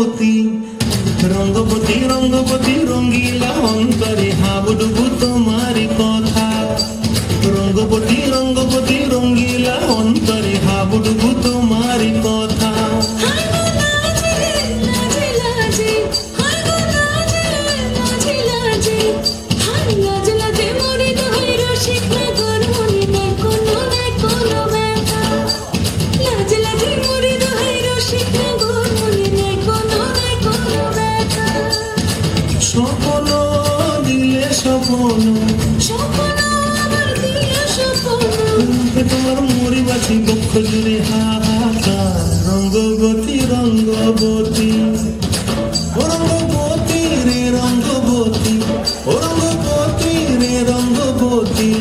রঙ্গবতী রঙ্গবতী রঙ্গবতী রঙ্গিলা অন্তরে হাবুডুবু তোমারি কথা রঙ্গবতী রঙ্গবতী রঙ্গিলা অন্তরে হাবুডুবু তোমারি কথা স্বপ্ন দিলে স্বপ্ন তোমার মরিবাসী বক্ষ জুড়ে হাহাকার রঙ্গবতী রঙ্গবতী ও রঙ্গবতী রে রঙ্গবতী ও রঙ্গবতী রে রঙ্গবতী